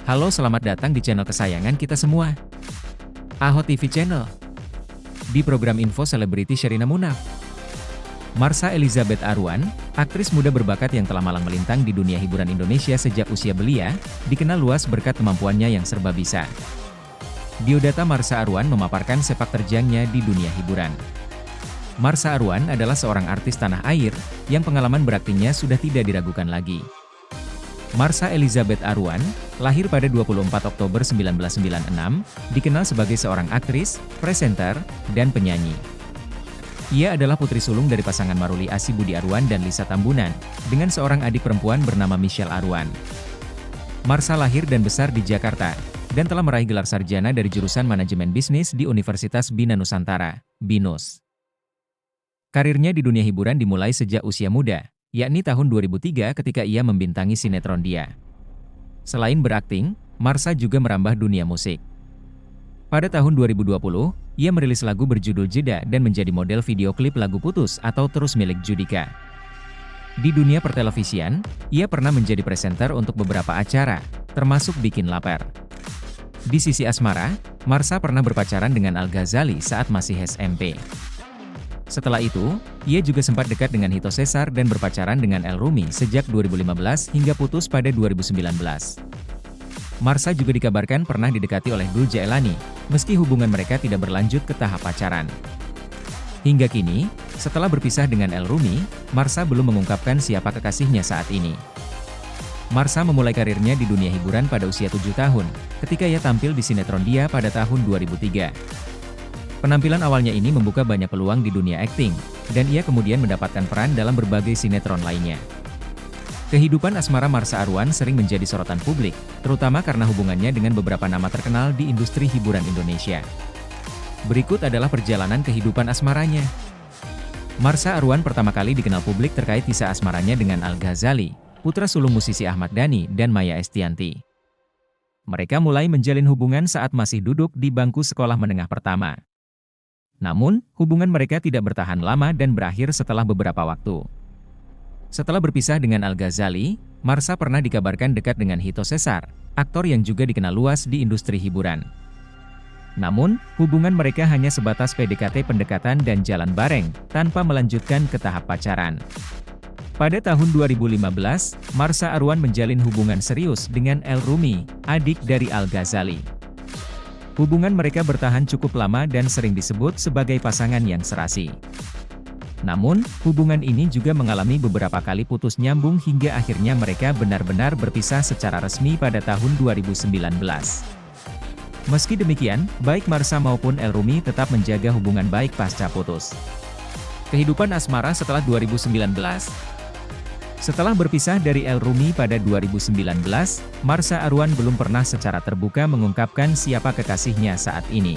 Halo, selamat datang di channel kesayangan kita semua, AHO TV Channel. Di program info selebriti Sherina Munaf, Marsha Elizabeth Arwan, aktris muda berbakat yang telah malang melintang di dunia hiburan Indonesia sejak usia belia, dikenal luas berkat kemampuannya yang serba bisa. Biodata Marsha Arwan memaparkan sepak terjangnya di dunia hiburan. Marsha Arwan adalah seorang artis tanah air, yang pengalaman beraktingnya sudah tidak diragukan lagi. Marsha Elizabeth Arwan, lahir pada 24 Oktober 1996, dikenal sebagai seorang aktris, presenter, dan penyanyi. Ia adalah putri sulung dari pasangan Maruli Asih Budi Arwan dan Lisa Tambunan, dengan seorang adik perempuan bernama Michelle Arwan. Marsha lahir dan besar di Jakarta, dan telah meraih gelar sarjana dari jurusan Manajemen Bisnis di Universitas Bina Nusantara, BINUS. Karirnya di dunia hiburan dimulai sejak usia muda, yakni tahun 2003 ketika ia membintangi sinetron Dia. Selain berakting, Marsha juga merambah dunia musik. Pada tahun 2020, ia merilis lagu berjudul Jeda dan menjadi model video klip lagu Putus atau Terus milik Judika. Di dunia pertelevisian, ia pernah menjadi presenter untuk beberapa acara, termasuk Bikin Lapar. Di sisi asmara, Marsha pernah berpacaran dengan Al Ghazali saat masih SMP. Setelah itu, ia juga sempat dekat dengan Hito Cesar dan berpacaran dengan El Rumi sejak 2015 hingga putus pada 2019. Marsha juga dikabarkan pernah didekati oleh Dul Jaelani, meski hubungan mereka tidak berlanjut ke tahap pacaran. Hingga kini, setelah berpisah dengan El Rumi, Marsha belum mengungkapkan siapa kekasihnya saat ini. Marsha memulai karirnya di dunia hiburan pada usia 7 tahun, ketika ia tampil di sinetron Dia pada tahun 2003. Penampilan awalnya ini membuka banyak peluang di dunia akting, dan ia kemudian mendapatkan peran dalam berbagai sinetron lainnya. Kehidupan asmara Marsha Arwan sering menjadi sorotan publik, terutama karena hubungannya dengan beberapa nama terkenal di industri hiburan Indonesia. Berikut adalah perjalanan kehidupan asmaranya. Marsha Arwan pertama kali dikenal publik terkait kisah asmaranya dengan Al Ghazali, putra sulung musisi Ahmad Dhani dan Maya Estianty. Mereka mulai menjalin hubungan saat masih duduk di bangku sekolah menengah pertama. Namun, hubungan mereka tidak bertahan lama dan berakhir setelah beberapa waktu. Setelah berpisah dengan Al Ghazali, Marsha pernah dikabarkan dekat dengan Hito Cesar, aktor yang juga dikenal luas di industri hiburan. Namun, hubungan mereka hanya sebatas PDKT pendekatan dan jalan bareng, tanpa melanjutkan ke tahap pacaran. Pada tahun 2015, Marsha Arwan menjalin hubungan serius dengan El Rumi, adik dari Al Ghazali. Hubungan mereka bertahan cukup lama dan sering disebut sebagai pasangan yang serasi. Namun, hubungan ini juga mengalami beberapa kali putus nyambung hingga akhirnya mereka benar-benar berpisah secara resmi pada tahun 2019. Meski demikian, baik Marsha maupun El Rumi tetap menjaga hubungan baik pasca putus. Kehidupan asmara setelah 2019. Setelah berpisah dari El Rumi pada 2019, Marsha Arwan belum pernah secara terbuka mengungkapkan siapa kekasihnya saat ini.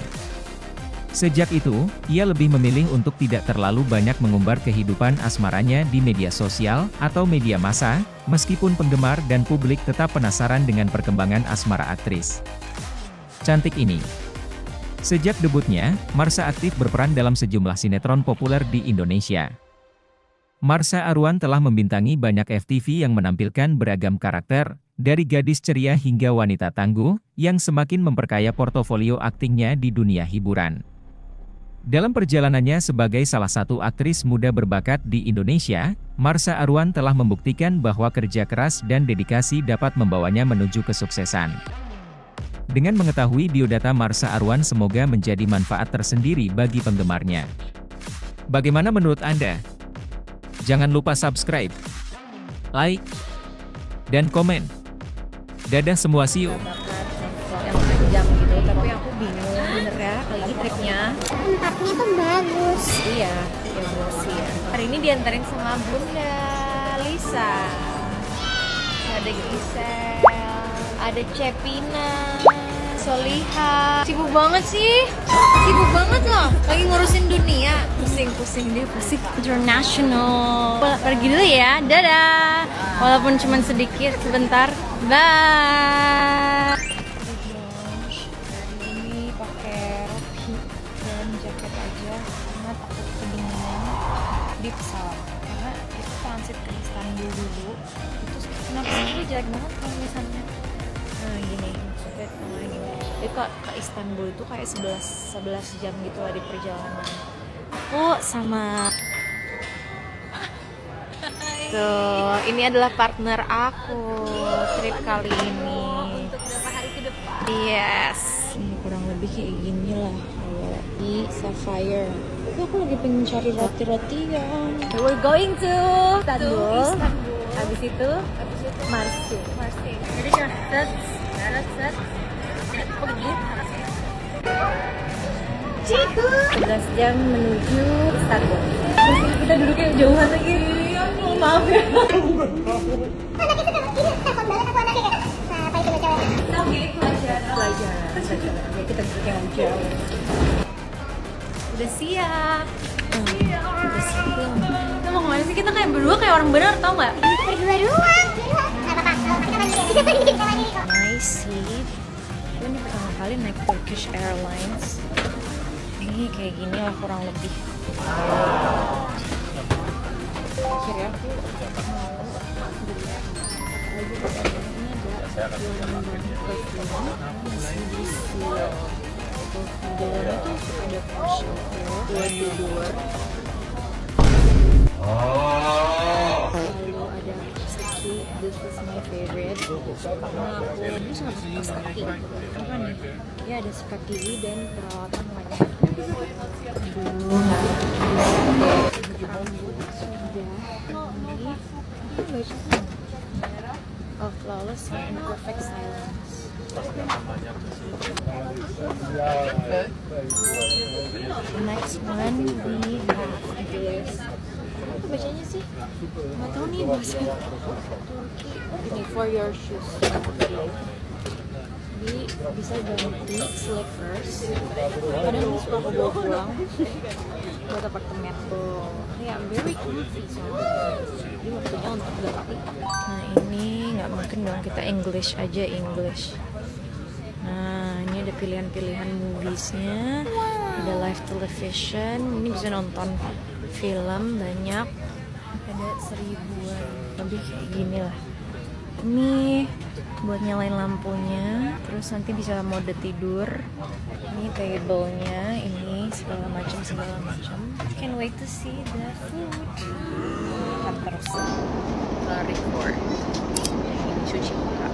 Sejak itu, ia lebih memilih untuk tidak terlalu banyak mengumbar kehidupan asmaranya di media sosial atau media massa, meskipun penggemar dan publik tetap penasaran dengan perkembangan asmara aktris cantik ini. Sejak debutnya, Marsha aktif berperan dalam sejumlah sinetron populer di Indonesia. Marsha Arwan telah membintangi banyak FTV yang menampilkan beragam karakter, dari gadis ceria hingga wanita tangguh, yang semakin memperkaya portofolio aktingnya di dunia hiburan. Dalam perjalanannya sebagai salah satu aktris muda berbakat di Indonesia, Marsha Arwan telah membuktikan bahwa kerja keras dan dedikasi dapat membawanya menuju kesuksesan. Dengan mengetahui biodata Marsha Arwan, semoga menjadi manfaat tersendiri bagi penggemarnya. Bagaimana menurut Anda? Jangan lupa subscribe, like, dan komen. Dadah semua, see you. Yang panjang gitu, tapi aku bingung bener ya lagi tripnya. Tempatnya tuh bagus. Iya, emosi ya. Hari ini diantarin sama Bunda Lisa. Ada Gisel, ada Cepina, Soliha. Sibuk banget sih, sibuk banget loh. Lagi ngurusin dunia, pusing dia pusing. International. Pergi dulu ya, dadah. Walaupun cuma sedikit, sebentar. Bye. Hari ini pakai topi dan jaket aja karena takut kedinginan di pesawat. Karena kita transit ke Istanbul dulu. Itu kenapa sih jelek banget kalau misalnya Nah gini, maksudnya tengah gini. Jadi ke Istanbul itu kayak 11 jam gitu lah di perjalanan. Aku sama tuh, ini adalah partner aku trip kali ini. Untuk beberapa hari ke depan. Yes. Ini kurang lebih kayak gini lah di Sapphire. Tapi aku lagi pengen cari roti-rotian. We're going to Istanbul. Habis itu Marseille. Jadi set. Pergi. 11 jam menuju Istanbul. Terus kita duduknya jauhan lagi. Oh, maaf ya. Pelajaran. Ya, kita duduknya jauh. Udah siap. Udah siap. Kita mau kemana sih? Kita kayak berdua kayak orang benar, tau nggak? Berdua doang. Nggak apa-apa. Kita mandiri kok. Nice sih. Ini pertama kali naik Turkish Airlines. Ini kayak gini lah kurang lebih. Akhirnya aku mau di dalamnya tuh ada portion buat tidur. Lalu ada kaki, this is my favorite karena aku sangat suka kaki. Apa nih? Ya ada kaki dan perawatan wajah. Rambut sudah. Ini aku baca of flawless and perfect silence. Next one we have this. Apa bacanya sih? Nggak tahu nih bahasa Turki. Ini for your shoes. Jadi bisa ganti slippers. Kadang ini suka aku bawa pulang buat apartemen tuh. Ini I'm very comfy soalnya. Jadi waktunya untuk ganti. Nah ini nggak mungkin dong kita English aja English. Nah ini ada pilihan-pilihan moviesnya. Ada live television. Ini bisa nonton film banyak. Ada 1000-an lebih kayak gini lah. Ini buat nyalain lampunya, terus nanti bisa mode tidur. Ini table-nya, ini segala macam. Can't wait to see the food. Kan terus record. Ini cuci muka.